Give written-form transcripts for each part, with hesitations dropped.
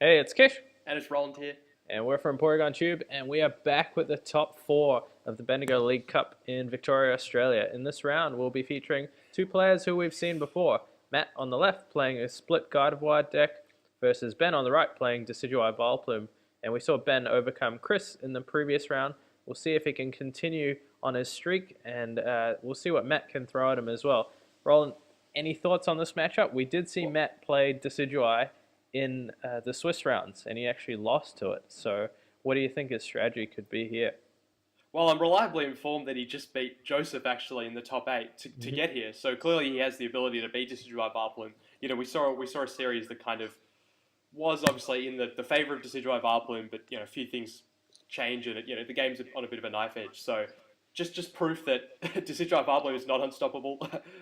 Hey, it's Kish, And it's Roland here. and we're from Porygon Tube, and we are back with the top four of the Bendigo League Cup in Victoria, Australia. In this round, we'll be featuring two players who we've seen before. Matt on the left playing a split Gardevoir deck versus Ben on the right playing Decidueye Vileplume. And we saw Ben overcome Chris in the previous round. We'll see if he can continue on his streak, and we'll see what Matt can throw at him as well. Roland, any thoughts on this matchup? We did see Matt play Decidueye in the Swiss rounds, and he actually lost to it. So what do you think his strategy could be here? Well, I'm reliably informed that he just beat Joseph actually in the top eight to get here. So clearly he has the ability to beat Decidueye Vileplume. You know, we saw a series that kind of was obviously in the favour of Decidueye Vileplume, but a few things change and the game's on a bit of a knife edge. So just proof that Decidueye Vileplume is not unstoppable.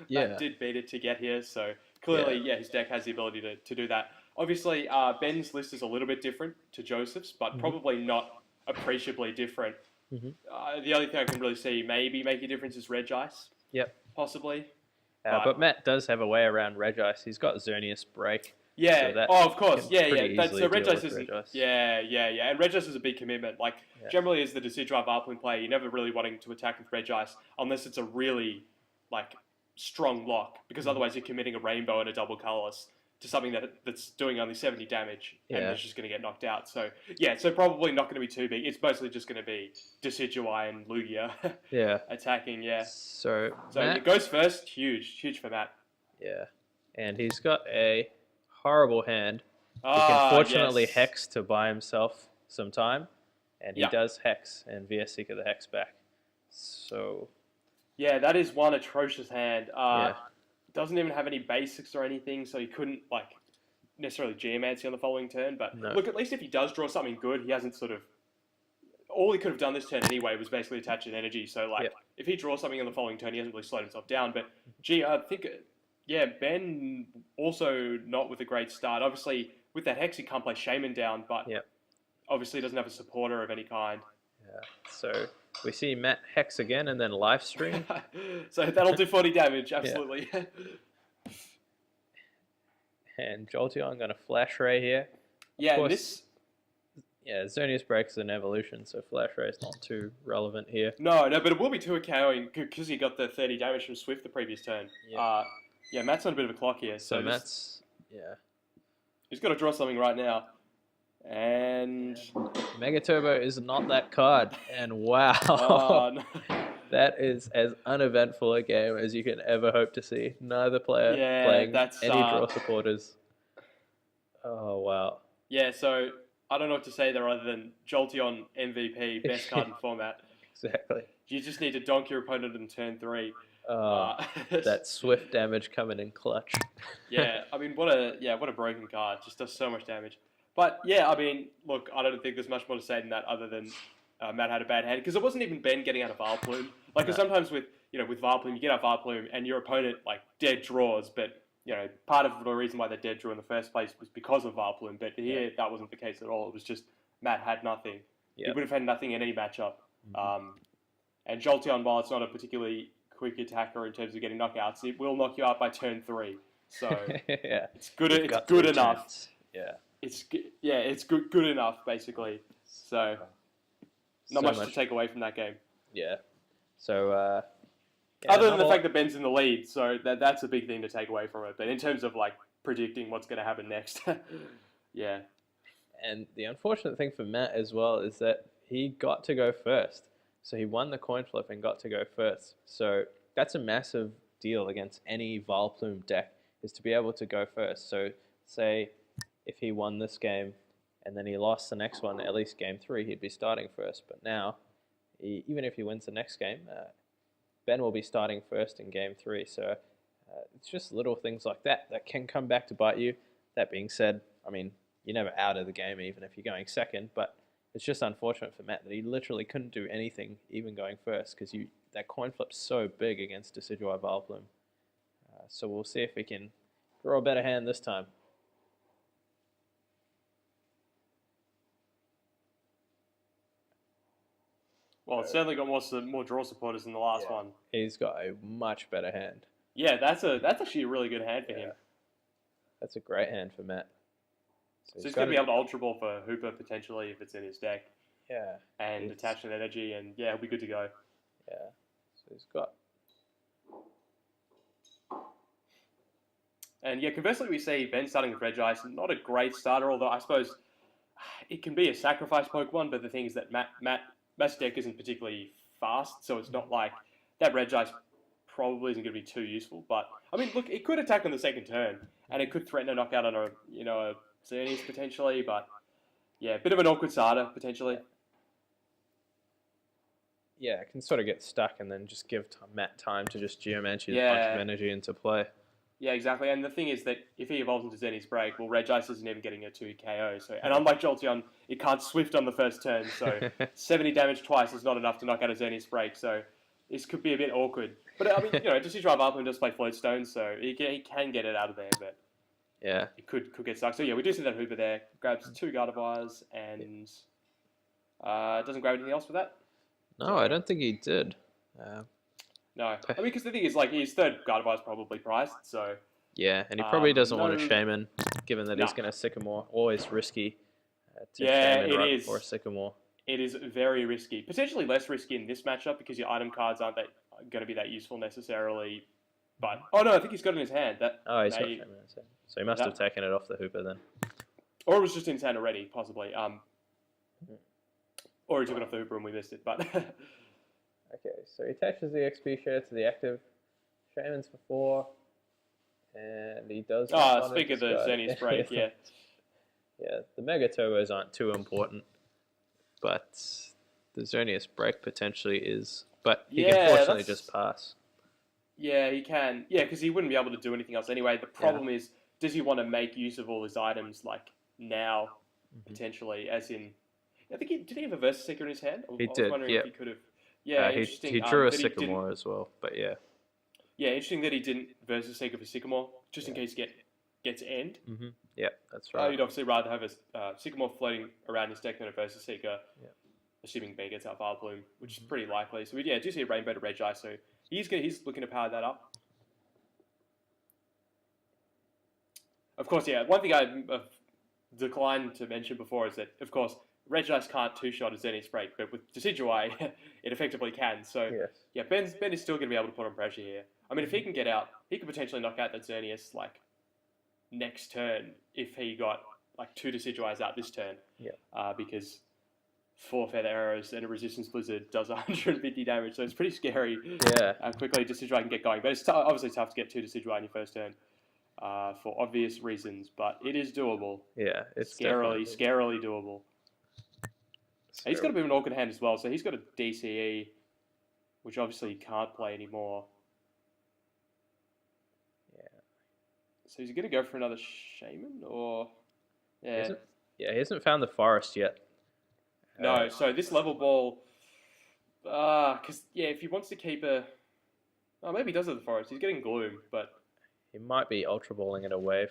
Yeah. Matt did beat it to get here. So clearly, his deck has the ability to do that. Obviously, Ben's list is a little bit different to Joseph's, but probably not appreciably different. The only thing I can really see maybe make a difference is Regice. Yep. Possibly. But Matt does have a way around Regice. He's got Xerneas Break. Yeah. So that of course. can Yeah. pretty So easily deal Regice with isn't. Regice. Yeah. And Regice is a big commitment. Like generally, as the Decidueye Vileplume player, you're never really wanting to attack with Regice unless it's a really strong lock, because otherwise you're committing a Rainbow and a double colorless to something that's doing only 70 damage and it's just going to get knocked out. So so probably not going to be too big. It's mostly just going to be Decidueye and Lugia attacking. So Matt, it goes first. Huge for Matt. Yeah, and he's got a horrible hand. He can fortunately Hex to buy himself some time, and he does Hex and VS Seeker the Hex back. So that is one atrocious hand. Doesn't even have any basics or anything, so he couldn't necessarily Geomancy on the following turn. But look, at least if he does draw something good, he hasn't all he could have done this turn anyway was basically attach an energy. So if he draws something on the following turn, he hasn't really slowed himself down. But I think Ben also not with a great start. Obviously with that Hex he can't play Shaman down, but obviously doesn't have a supporter of any kind. So we see Matt Hex again and then live stream. So that'll do 40 damage, absolutely. And Jolteon going to Flash Ray here. Yeah, of course, Xerneas Break is an evolution, so Flash Ray is not too relevant here. No, but it will be 2 KOing because he got the 30 damage from Swift the previous turn. Matt's on a bit of a clock here. So Matt's, he's got to draw something right now. And Mega Turbo is not that card, and wow, no. That is as uneventful a game as you can ever hope to see. Neither player playing any draw supporters. Oh wow. Yeah, so I don't know what to say there other than Jolteon MVP, best card in format. Exactly. You just need to donk your opponent in turn 3. That Swift damage coming in clutch. I mean, what a broken card. Just does so much damage. But I mean, look, I don't think there's much more to say than that, other than Matt had a bad hand, because it wasn't even Ben getting out of Vileplume. Because sometimes with Vileplume, you get out Vileplume and your opponent dead draws, but part of the reason why they dead drew in the first place was because of Vileplume. But here that wasn't the case at all. It was just Matt had nothing. He would have had nothing in any matchup. And Jolteon, while it's not a particularly quick attacker in terms of getting knockouts, it will knock you out by turn 3. So it's good. It's good enough. It's good enough, basically. So not much to take away from that game. So other than the fact that Ben's in the lead, so that's a big thing to take away from it. But in terms of predicting what's going to happen next, And the unfortunate thing for Matt as well is that he got to go first. So he won the coin flip and got to go first. So that's a massive deal against any Vileplume deck, is to be able to go first. So say if he won this game and then he lost the next one, at least game 3, he'd be starting first. But now, even if he wins the next game, Ben will be starting first in game 3. So it's just little things like that can come back to bite you. That being said, I mean, you're never out of the game even if you're going second, but it's just unfortunate for Matt that he literally couldn't do anything even going first, because that coin flip's so big against Decidueye Vileplume. So we'll see if we can draw a better hand this time. Well, it's certainly got more draw supporters than the last one. He's got a much better hand. Yeah, that's actually a really good hand for him. That's a great hand for Matt. So he's going to be able to Ultra Ball for Hooper potentially if it's in his deck. Yeah. And attach an energy, and yeah, he'll be good to go. Yeah. So he's got. And yeah, conversely, we see Ben starting with Regice. Not a great starter, although I suppose it can be a sacrifice Pokemon. But the thing is that Matt's deck isn't particularly fast, so it's not like that Regice probably isn't going to be too useful. But I mean, look, it could attack on the second turn, and it could threaten a knockout on a Xerneas potentially. But yeah, a bit of an awkward starter potentially. Yeah, it can sort of get stuck and then just give Matt time to just Geomancy a bunch of energy into play. Yeah, exactly. And the thing is that if he evolves into Xerneas Break, well, Regice isn't even getting a 2 KO. So, and unlike Jolteon, it can't Swift on the first turn. So 70 damage twice is not enough to knock out a Xerneas Break. So this could be a bit awkward. But I mean, Decidueye Vileplume does play Floatstone, so he can get it out of there. But yeah, it could get stuck. So yeah, we do see that Hooper there. Grabs 2 Gardevoirs and doesn't grab anything else for that. No, I don't think he did. No, I mean, because the thing is, like, his third Gardevoir is probably priced, so... Yeah, and he probably doesn't want a Shaman, given that he's going to Sycamore. Always risky to Shaman right before a Sycamore. It is very risky. Potentially less risky in this matchup, because your item cards aren't going to be that useful necessarily. But, oh no, I think he's got it in his hand. He's got Shaman in his hand. So he must have taken it off the Hooper then. Or it was just in his hand already, possibly. Or he took it off the Hooper and we missed it, but... Okay, so he attaches the XP share to the active. Shaman's for 4. And he does... speak of the Xerneas Break, yeah. Yeah, the Mega Turbos aren't too important. But the Xerneas Break potentially is... But he can fortunately just pass. Yeah, he can. Yeah, because he wouldn't be able to do anything else anyway. The problem is, does he want to make use of all his items, like, now, potentially, as in... I think did he have a Versus Seeker in his hand? He did, I was wondering if he could have... Yeah, he drew a Sycamore as well, but yeah. Yeah, interesting that he didn't Versus Seeker for Sycamore, just in case he gets End. Yeah, that's right. You'd obviously rather have a Sycamore floating around his deck than a Versus Seeker, assuming Ben gets out Vileplume, which is pretty likely. So we do see a Rainbow to Regice, so he's looking to power that up. Of course, yeah, one thing I've declined to mention before is that, of course, Regice can't two-shot a Xerneas Break, but with Decidueye, it effectively can. So, yeah, Ben is still going to be able to put on pressure here. I mean, if he can get out, he could potentially knock out that Xerneas, like, next turn if he got, like, 2 Decidueyes out this turn. Because 4 Feather Arrows and a Resistance Blizzard does 150 damage, so it's pretty scary how quickly Decidueye can get going. But it's obviously tough to get 2 Decidueye in your first turn for obvious reasons, but it is doable. Yeah, it's scarily doable. He's got a bit of an awkward hand as well, so he's got a DCE, which obviously he can't play anymore. Yeah. So is he going to go for another Shaman, or... Yeah. He hasn't found the forest yet. No, so this level ball... Because, if he wants to keep a... Oh, maybe he does have the forest. He's getting Gloom, but... He might be Ultra Balling it away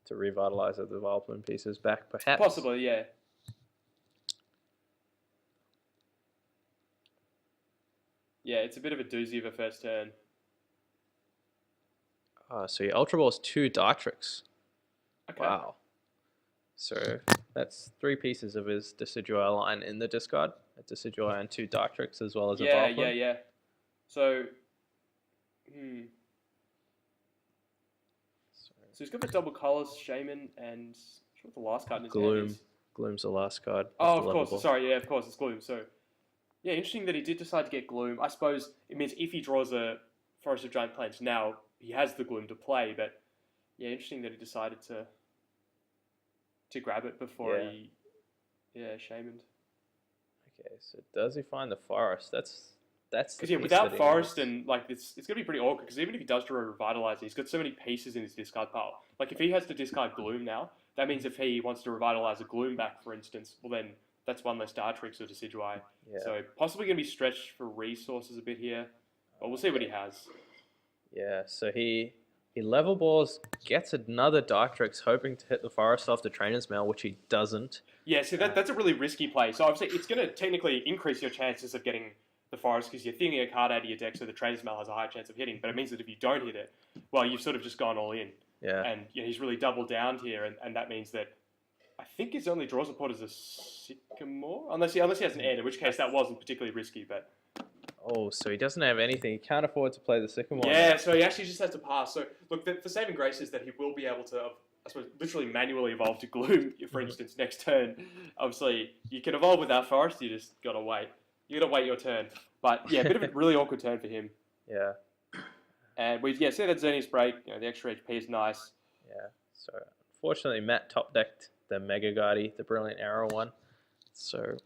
to revitalize the Vileplume pieces back, perhaps. Possibly, yeah. Yeah, it's a bit of a doozy of a first turn. So he Ultra Balls 2 Dartrix. Okay. Wow. So that's 3 pieces of his Decidueye line in the discard. A Decidueye and 2 Dartrix as well as a Vileplume. Yeah. So, So he's got the double Colors, Shaman, and what the last card in his hand is. Gloom's the last card. Oh, of course. Sorry, yeah, of course, it's Gloom. So, yeah, interesting that he did decide to get Gloom. I suppose it means if he draws a Forest of Giant Plants now, he has the Gloom to play. But yeah, interesting that he decided to grab it before he shamaned. Okay, so does he find the forest? That's because without forest and like it's gonna be pretty awkward. Because even if he does draw a Revitalizer, he's got so many pieces in his discard pile. Like if he has to discard Gloom now, that means if he wants to revitalize a Gloom back, for instance, well then that's one less Dartrix or Decidueye. Yeah. So possibly gonna be stretched for resources a bit here, but we'll see what he has. Yeah, so he level balls, gets another Dartrix, hoping to hit the forest off the Trainer's Mail, which he doesn't. Yeah, so that's a really risky play. So obviously it's gonna technically increase your chances of getting the forest because you're thinking a card out of your deck, so the Trainer's Mail has a high chance of hitting. But it means that if you don't hit it, well, you've sort of just gone all in. Yeah. And he's really doubled down here, and that means that I think his only draw support is a Sycamore, unless he has an N, in which case that wasn't particularly risky. But Oh, so he doesn't have anything. He can't afford to play the Sycamore. yeah, now. so he actually just has to pass. So look, the saving grace is that he will be able to, I suppose, literally manually evolve to Gloom, for instance, next turn. Obviously, you can evolve without Forest. You just gotta wait. You gotta wait your turn. But yeah, a bit of a really awkward turn for him. Yeah. And we see that Xerneas break. You know, the extra HP is nice. Yeah. So unfortunately, Matt top decked the Mega Guardy, the Brilliant Arrow one. So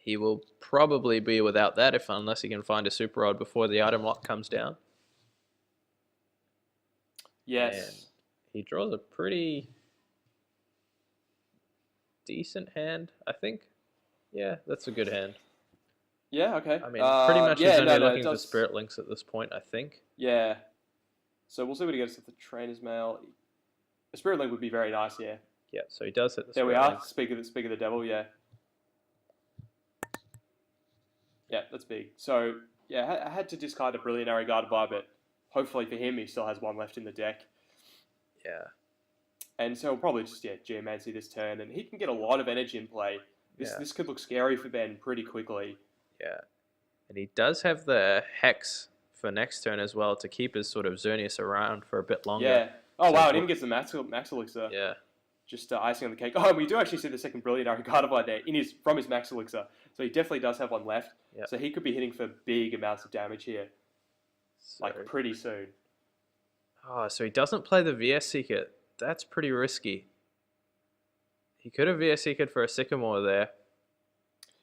he will probably be without that unless he can find a Super Rod before the item lock comes down. Yes. And he draws a pretty decent hand, I think. Yeah, that's a good hand. Yeah, okay. I mean, pretty much he's only looking for Spirit Links at this point, I think. Yeah. So we'll see what he gets with the Trainer's Mail. A Spirit Link would be very nice, yeah. Yeah, so he does hit the There Spirit we are. Link. Speak of the devil, yeah. Yeah, that's big. So, yeah, I had to discard a Brilliant Arrow Gardevoir, but hopefully for him, he still has one left in the deck. Yeah. And so we'll probably just, Geomancy this turn, and he can get a lot of energy in play. This could look scary for Ben pretty quickly. Yeah. And he does have the Hex for next turn as well to keep his sort of Xerneas around for a bit longer. Yeah. Oh, So wow, and even gets the Max Elixir. Yeah. Just icing on the cake. Oh, we do actually see the second Brilliant Arrow Gardevoir there from his Max Elixir. So he definitely does have one left. Yep. So he could be hitting for big amounts of damage here, So, pretty soon. Oh, so he doesn't play the VS Seeker. That's pretty risky. He could have VS Seekered for a Sycamore there.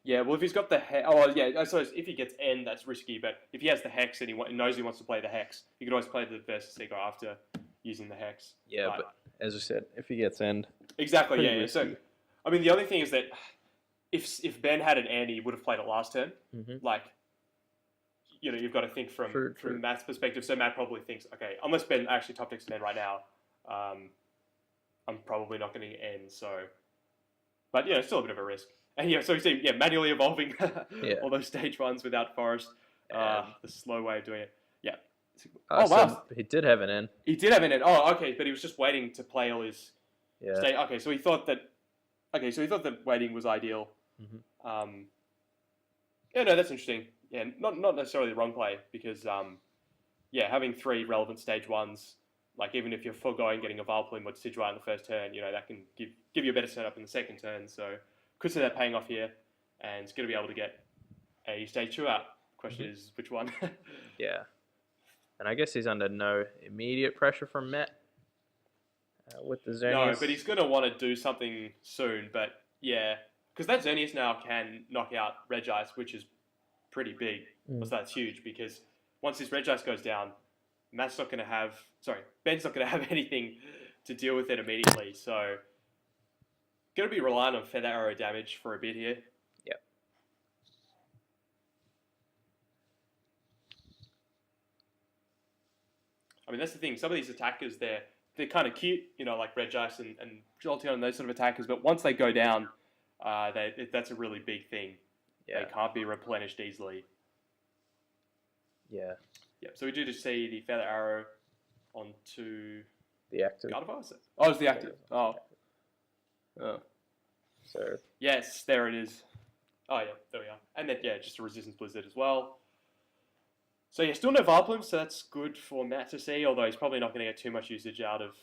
Yeah, well, if he's got the Hex... Oh, yeah, I suppose if he gets N, that's risky. But if he has the Hex and he knows he wants to play the Hex, he could always play the Versus Seeker after using the Hex. Yeah, but as you said, if he gets N... Exactly, yeah. So, I mean, the only thing is that if Ben had an N, he would have played it last turn. Mm-hmm. Like, you've got to think from Matt's perspective. So Matt probably thinks, okay, unless Ben actually top decks an N right now, I'm probably not going to get N. So, but it's still a bit of a risk. And so you see, manually evolving all those stage ones without Forest. The slow way of doing it. Yeah. Oh, wow. So he did have an N. He did have an N. Oh, okay, but he was just waiting to play all his stage. Okay, so he thought that waiting was ideal. Mm-hmm. No, that's interesting. Yeah, not necessarily the wrong play because having 3 relevant stage ones, like even if you're foregoing getting a Vileplume or Decidueye in the first turn, that can give you a better setup in the second turn. So could see that paying off here, and it's going to be able to get a stage 2 out. Question is which one? Yeah, and I guess he's under no immediate pressure from Matt with the Xerneas. No, but he's going to want to do something soon. But yeah, because that Xerneas now can knock out Regice, which is pretty big. So that's huge because once his Regice goes down, Ben's not going to have anything to deal with it immediately. So going to be reliant on Feather Arrow damage for a bit here. Yep. I mean, that's the thing. Some of these attackers, they're kind of cute, like Regice and Jolteon and those sort of attackers. But once they go down, that's a really big thing. Yeah. They can't be replenished easily. Yeah. Yep. So we do just see the Feather Arrow onto the active. Gardevoir? Oh, it's the active. Oh. So yes, there it is. Oh yeah, there we are. And then just a Resistance Blizzard as well. So still no Vileplume, so that's good for Matt to see, although he's probably not going to get too much usage out of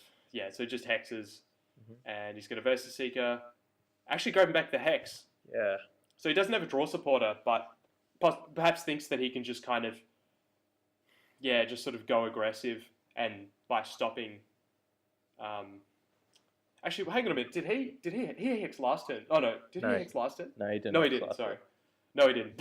so just Hexes. And he's going to Versus Seeker. Actually grabbing back the Hex. Yeah. So he doesn't have a draw supporter, but perhaps thinks that he can just kind of just sort of go aggressive and by stopping actually, hang on a minute. Did he hex last turn? Oh no, did he hex last turn? No, he didn't. No, he didn't. Sorry, no, he didn't.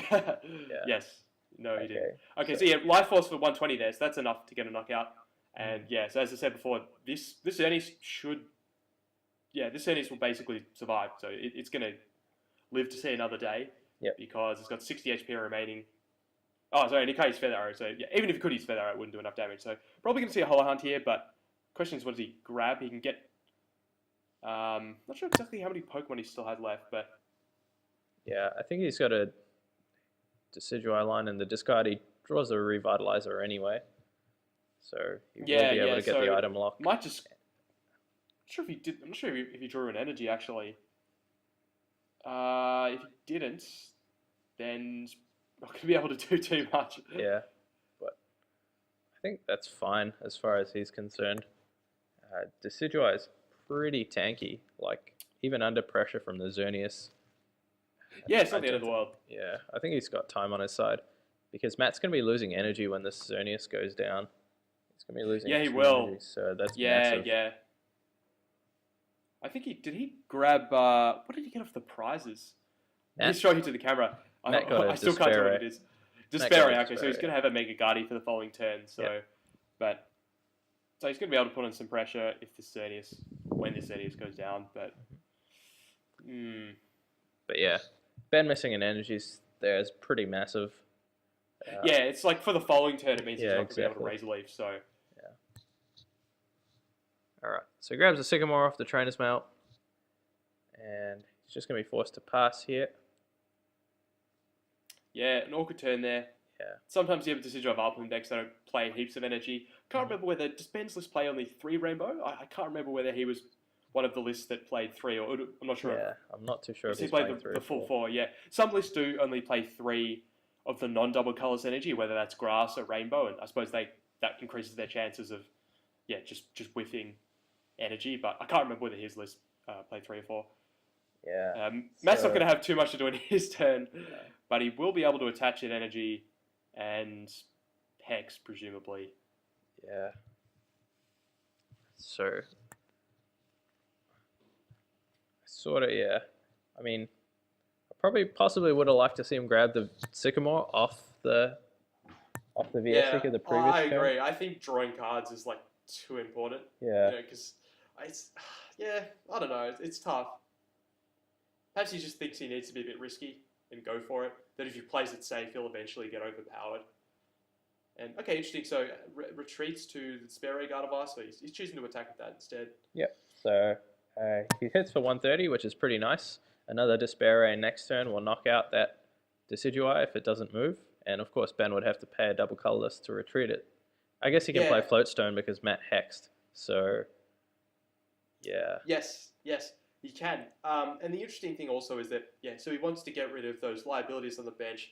Yes, no, he didn't. Okay, so Life Force for 120 there, so that's enough to get a knockout. And so as I said before, this Xerneas will basically survive. So it's going to live to see another day. Yep. Because it's got 60 HP remaining. Oh, sorry, and he can't use Feather Arrow. So even if he could use Feather Arrow, it wouldn't do enough damage. So probably going to see a Hollow Hunt here, but question is, what does he grab? He can get. Not sure exactly how many Pokemon he still has left, but yeah, I think he's got a Decidueye line in the discard. He draws a Revitalizer anyway, so he will be able to get the item lock. Might just sure if he did. I'm not sure if he drew an energy actually. If he didn't, then he's not going to be able to do too much. Yeah, but I think that's fine as far as he's concerned. Decidueye is pretty tanky, like even under pressure from the Xerneas. Yeah, it's not the end of the world. Yeah, I think he's got time on his side because Matt's going to be losing energy when this Xerneas goes down. He's going to be losing. Yeah, he will. Energy, so that's Yeah, massive. yeah. I think he grab what did he get off the prizes? Matt? He's showing it to the camera. Matt got a I still can't tell what Despair. it is. Matt got a Despair, okay, so he's Despair, going to have a Mega Guardi for the following turn. So, Yeah. but so he's going to be able to put on some pressure if this Xerneas, when this Xerneas goes down. But, But yeah, Ben missing an energies there is pretty massive. yeah, it's like for the following turn, it means Yeah, he's not going to be able to exactly. raise a leaf. So, All right, so he grabs a Sycamore off the trainer's mail, and he's just going to be forced to pass here. yeah, an awkward turn there. Yeah. Sometimes you have Decidueye Vileplume decks that don't play heaps of energy. Can't remember whether does Ben's list play only 3 rainbow. I can't remember whether he was one of the lists that played 3 or I'm not sure. Yeah, I'm not too sure if He he's played playing 3 the or full 4. 4. Yeah, some lists do only play 3 of the non-double colors energy, whether that's grass or rainbow, and I suppose that increases their chances of just whiffing energy. But I can't remember whether his list played 3 or 4. Yeah. Matt's not going to have too much to do in his turn, but he will be able to attach an energy and hex, presumably. Yeah. So, sort of, yeah. I mean, I possibly would have liked to see him grab the Sycamore off the VSC of the previous I turn. agree. I think drawing cards is like too important. Yeah. Because it's I don't know. It's tough. Perhaps he just thinks he needs to be a bit risky and go for it. That if he plays it safe, he'll eventually get overpowered. And okay, interesting. So retreats to the spare Gardevoir, so he's choosing to attack with that instead. Yep. So he hits for 130, which is pretty nice. Another Despair next turn will knock out that Decidueye if it doesn't move. And of course, Ben would have to pay a double colorless to retreat it. I guess he can play Floatstone because Matt hexed. So, yeah. Yes, he can. And the interesting thing also is that, so he wants to get rid of those liabilities on the bench.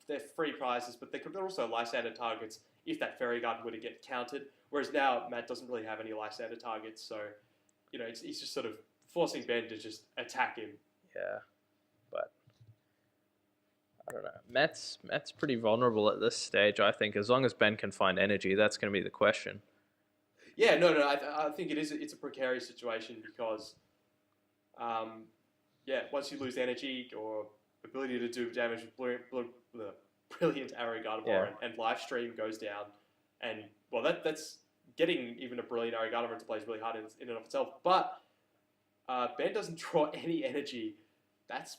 They're free prizes, but they're also Lysander targets if that Fairy Garden were to get counted. Whereas now, Matt doesn't really have any Lysander targets, so, he's just sort of forcing Ben to just attack him. Yeah, but I don't know. Matt's pretty vulnerable at this stage, I think. As long as Ben can find energy, that's going to be the question. Yeah, no, I think it is. It's a precarious situation because, once you lose energy or ability to do damage with Brilliant Arrow Gardevoir and live stream goes down, and well, that's getting even a Brilliant Arrow Gardevoir into play is really hard in and of itself. But Ben doesn't draw any energy. That's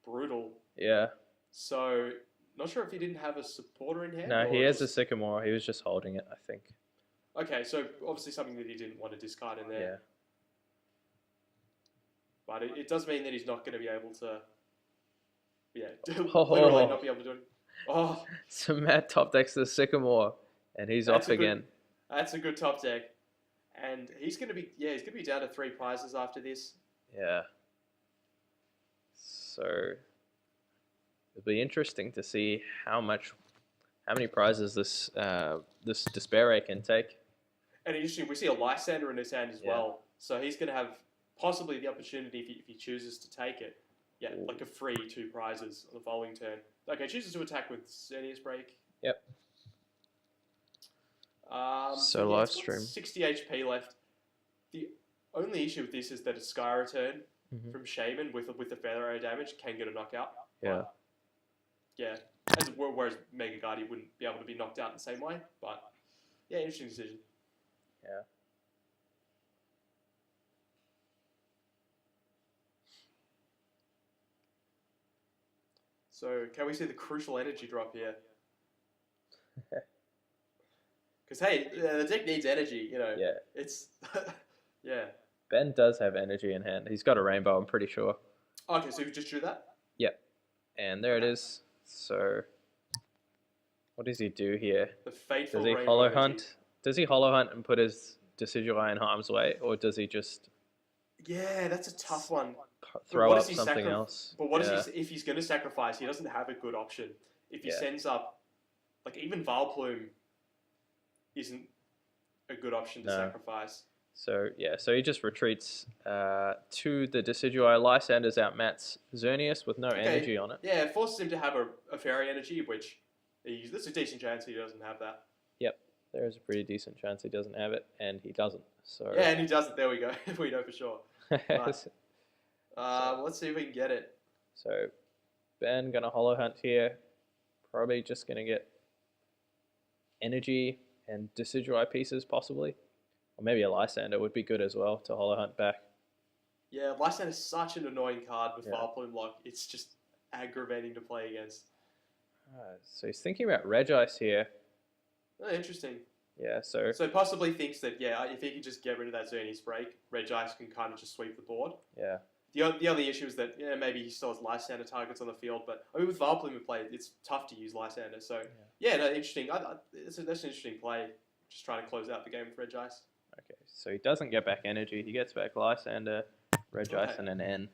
brutal. Yeah. So not sure if he didn't have a supporter in hand. No, he has a Sycamore. He was just holding it, I think. Okay, so obviously something that he didn't want to discard in there. Yeah. But it does mean that he's not going to be able to, Oh. literally not be able to do it. Oh, So Matt top decks the Sycamore, and he's off again. That's a good top deck. And he's going to be down to 3 prizes after this. Yeah. So it'll be interesting to see how many prizes this Despair can take. And interesting, we see a Lysander in his hand as well. So he's going to have possibly the opportunity if he chooses to take it. Yeah, Ooh. like a free 2 prizes on the following turn. Okay, chooses to attack with Xerneas Break. Yep. So live it's got stream. 60 HP left. The only issue with this is that a Sky Return from Shaman with the Feather Arrow damage can get a knockout. Yeah. Whereas Mega Guardi wouldn't be able to be knocked out in the same way. But yeah, interesting decision. Yeah. So can we see the crucial energy drop here? Because hey, the deck needs energy. Yeah. It's yeah. Ben does have energy in hand. He's got a rainbow, I'm pretty sure. Okay, so you just drew that? Yep. And there it is. So what does he do here? The fateful Does he rainbow hollow energy. hunt? Does he hollow hunt and put his Decidueye in harm's way, or does he just Yeah, that's a tough one. But Throw what does up he something else. But what Yeah, does he? If he's going to sacrifice, he doesn't have a good option. If he yeah, sends up, like even Vileplume isn't a good option to no. sacrifice. So yeah, so he just retreats to the Decidueye. Lysander's out Matt's Xerneas with no Okay, energy on it. yeah, it forces him to have a fairy energy, which there's a decent chance he doesn't have that. Yep, there is a pretty decent chance he doesn't have it, and he doesn't. So Yeah, and he doesn't. There we go. We know for sure. But so, let's see if we can get it. so Ben gonna Hollow Hunt here. Probably just gonna get energy and Decidueye pieces possibly. Or maybe a Lysander would be good as well to Hollow Hunt back. Yeah, Lysander is such an annoying card with Yeah. Vileplume lock. It's just aggravating to play against. So he's thinking about Regice here. Oh, interesting. Yeah, so So possibly thinks that, yeah, if he can just get rid of that Xerneas break, Regice can kind of just sweep the board. yeah, The only issue is that, yeah, maybe he still has Lysander targets on the field, but I mean, with Vileplume in play, it's tough to use Lysander. So, yeah, no, interesting. That's an interesting play. Just trying to close out the game with Regice. okay. So he doesn't get back energy. He gets back Lysander, Regice, Okay. and an N.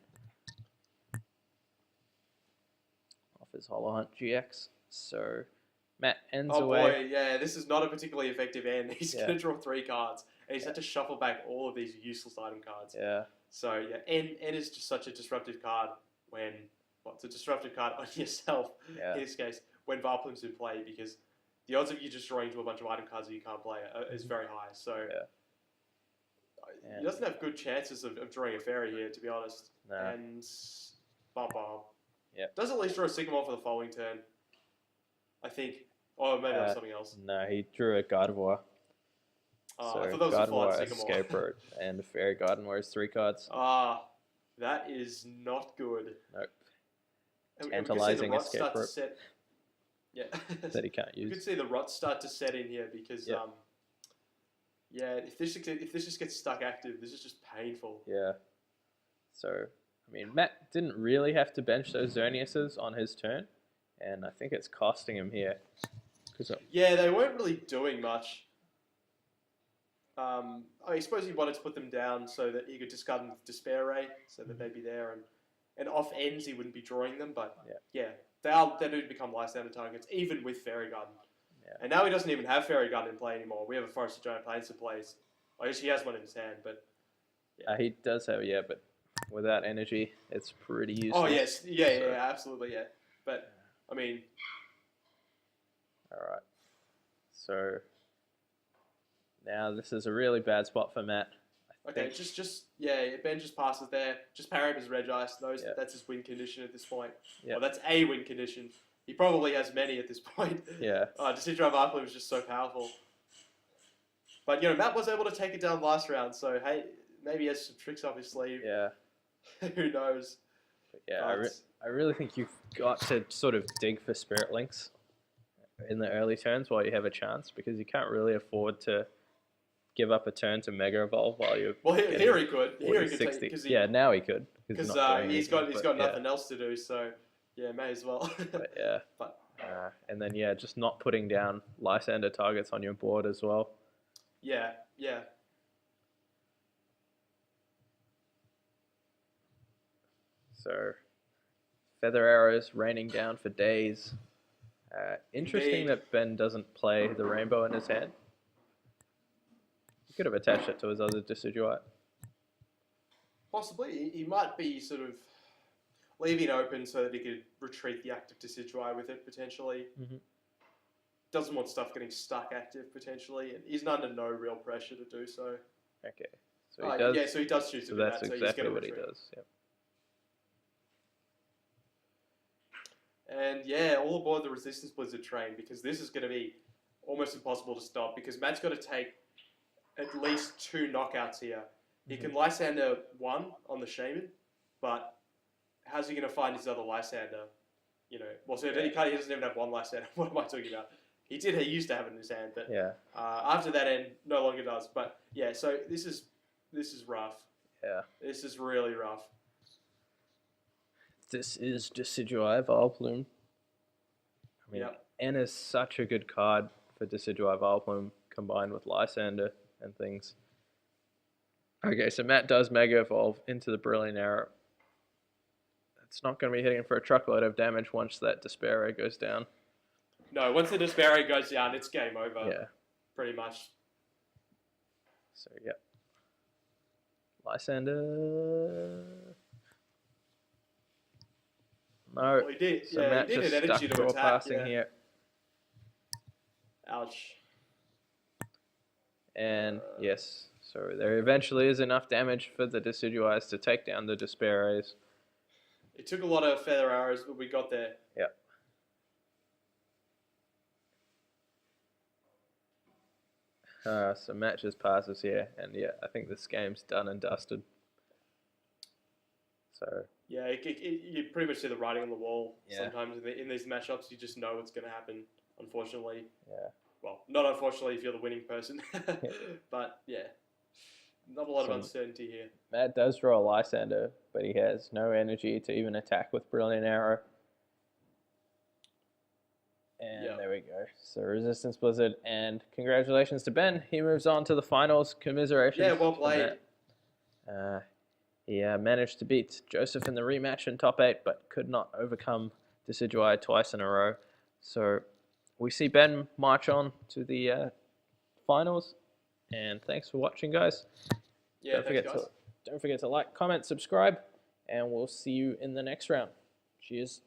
Off his Hollow Hunt GX. So Matt ends Oh away. boy, yeah, this is not a particularly effective end. He's Yeah. going to draw 3 cards, and he's had to shuffle back all of these useless item cards. Yeah, So, yeah, N is just such a disruptive card when, well, it's a disruptive card on yourself, yeah, in this case, when Vileplume's in play, because the odds of you just drawing into a bunch of item cards that you can't play is very high. So, yeah. he doesn't have good chances of drawing a fairy here, to be honest. No. And, bum. Yeah. Does at least draw a Sycamore for the following turn, I think. Or maybe that's something else. No, he drew a Gardevoir. So I thought that was a full-on Gardevoir, Sycamore. Escape Route, and Fairy Gardevoir is 3 cards. That is not good. Nope. And Tantalizing we could see the escape rot start to route. set. Yeah. That he can't You use. could see the rot start to set in here because, Yeah. yeah, if this just gets stuck active, this is just painful. Yeah. So, I mean, Matt didn't really have to bench those Xerneases on his turn, and I think it's costing him here. Yeah, they weren't really doing much. I suppose he wanted to put them down so that he could discard them with Despair Ray, so that they'd be there, and off ends he wouldn't be drawing them. But yeah, they do become Lysander targets, even with Fairy Garden. Yeah. And now he doesn't even have Fairy Garden in play anymore. We have a Forest of Giant Plains in place. I guess he has one in his hand, but he does have, but without energy, it's pretty useless. oh yes, yeah, absolutely, yeah. But I mean, all right. So now this is a really bad spot for Matt. okay, Ben just passes there. Just parry him as Regice. Knows that that's his win condition at this point. Yeah. Well, that's a win condition. He probably has many at this point. Yeah. Decidueye Vileplume was just so powerful. But, Matt was able to take it down last round, so, hey, maybe he has some tricks up his sleeve. Yeah. Who knows? But yeah, I really think you've got to sort of dig for Spirit Links in the early turns while you have a chance, because you can't really afford to give up a turn to Mega Evolve while you're Here he could. Here he could 60. take Yeah, now he could. Because he's anything, got nothing else to do, so, yeah, may as well. But yeah. But, and then, just not putting down Lysander targets on your board as well. yeah. So, Feather Arrows raining down for days. Interesting Indeed. that Ben doesn't play the rainbow in his hand. He could have attached it to his other Decidueye. Possibly. He might be sort of leaving open so that he could retreat the active Decidueye with it, potentially. Mm-hmm. Doesn't want stuff getting stuck active, potentially. And he's under no real pressure to do so. Okay. So he does. Yeah, so he does choose to So do that's that. exactly so he's what he retreat. does. Yep. And yeah, all aboard the Resistance Blizzard train, because this is going to be almost impossible to stop, because Matt's got to take at least 2 knockouts here. He can Lysander 1 on the Shaman, but how's he going to find his other Lysander? He doesn't even have 1 Lysander. What am I talking about? He used to have it in his hand, but after that end, no longer does. But yeah, so this is rough. Yeah. This is really rough. This is Decidueye Vileplume. I mean, N is such a good card for Decidueye Vileplume combined with Lysander and things. Okay, so Matt does Mega Evolve into the Brilliant Arrow. It's not going to be hitting for a truckload of damage once that Despair goes down. No, once the Despair goes down, it's game over. Yeah. Pretty much. So, yeah. Lysander. No. Well, he did. So Yeah, Matt he did just hit energy stuck to draw attack. passing Yeah. here. Ouch. And yes, so there eventually is enough damage for the Decidueyes to take down the Despair. It took a lot of feather arrows, but we got there. Yep. So Matt just passes here, and yeah, I think this game's done and dusted. So yeah, you pretty much see the writing on the wall. Yeah. Sometimes in these matchups, you just know what's going to happen. Unfortunately. Yeah. Well, not unfortunately if you're the winning person, but yeah, not a lot of uncertainty here. Matt does draw a Lysander, but he has no energy to even attack with Brilliant Arrow. And there we go. So Resistance Blizzard, and congratulations to Ben. He moves on to the finals. Commiserations. Yeah, well played. He managed to beat Joseph in the rematch in top 8, but could not overcome Decidueye twice in a row. So we see Ben march on to the finals. And thanks for watching, guys. Yeah, don't forget to like, comment, subscribe, and we'll see you in the next round. Cheers.